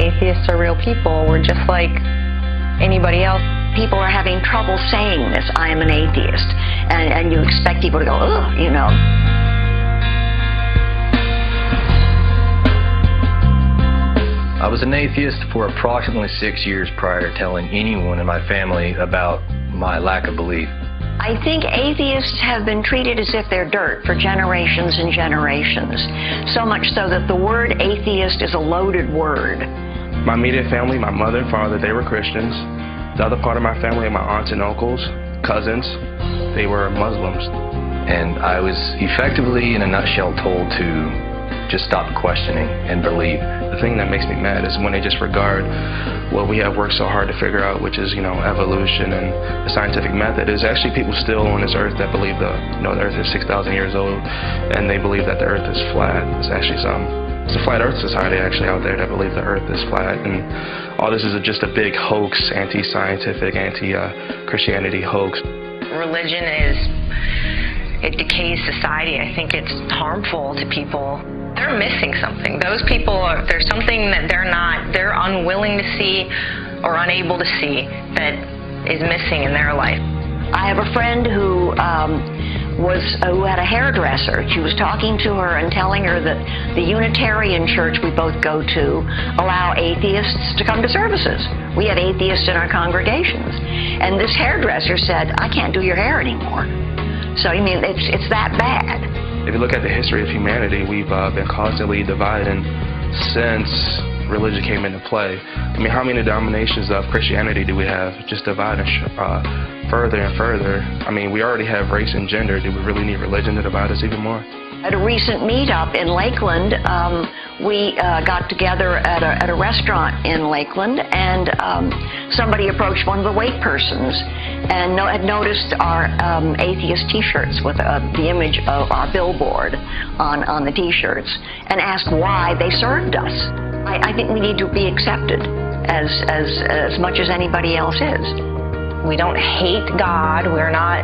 atheists are real people. We're just like anybody else. People are having trouble saying this, I am an atheist. And you expect people to go, ugh, you know. I was an atheist for approximately 6 years prior to telling anyone in my family about my lack of belief. I think atheists have been treated as if they're dirt for generations and generations. So much so that the word atheist is a loaded word. My immediate family, my mother and father, they were Christians. The other part of my family, my aunts and uncles, cousins, they were Muslims. And I was effectively, in a nutshell, told to just stop questioning and believe. The thing that makes me mad is when they disregard what we have worked so hard to figure out, which is, evolution and the scientific method. There's actually people still on this earth that believe the earth is 6,000 years old, and they believe that the earth is flat. It's actually it's a flat earth society actually out there that believe the earth is flat, and all this is just a big hoax, anti-scientific, anti-Christianity hoax. Religion it decays society. I think it's harmful to people. They're missing something. Those people, there's something that they're unwilling to see or unable to see that is missing in their life. I have a friend who had a hairdresser. She was talking to her and telling her that the Unitarian church we both go to allow atheists to come to services. We have atheists in our congregations. And this hairdresser said, I can't do your hair anymore. So, it's that bad. If you look at the history of humanity, we've been constantly dividing since religion came into play. How many denominations of Christianity do we have? Just dividing further and further. We already have race and gender. Do we really need religion to divide us even more? At a recent meetup in Lakeland, we got together at a restaurant in Lakeland, and somebody approached one of the wait persons and had noticed our atheist T-shirts with the image of our billboard on the T-shirts, and asked why they served us. I think we need to be accepted as much as anybody else is. We don't hate God. We're not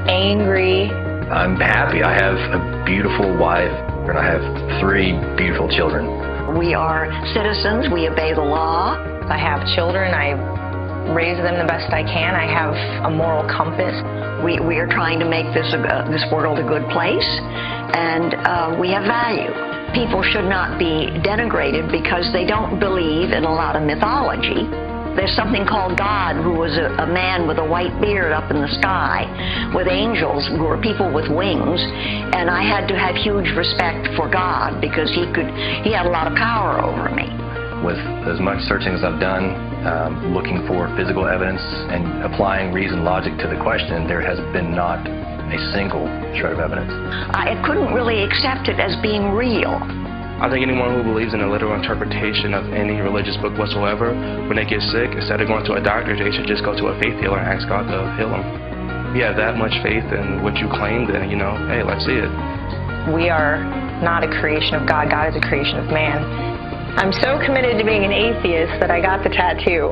angry. I'm happy. I have a beautiful wife, and I have 3 beautiful children. We are citizens. We obey the law. I have children. I raise them the best I can. I have a moral compass. We are trying to make this world a good place, and we have value. People should not be denigrated because they don't believe in a lot of mythology. There's something called God, who was a man with a white beard up in the sky, with angels who were people with wings, and I had to have huge respect for God because he had a lot of power over me. With as much searching as I've done, looking for physical evidence and applying reason logic to the question, there has been not a single shred of evidence. I couldn't really accept it as being real. I think anyone who believes in a literal interpretation of any religious book whatsoever, when they get sick, instead of going to a doctor, they should just go to a faith healer and ask God to heal them. If you have that much faith in what you claim, then, hey, let's see it. We are not a creation of God. God is a creation of man. I'm so committed to being an atheist that I got the tattoo.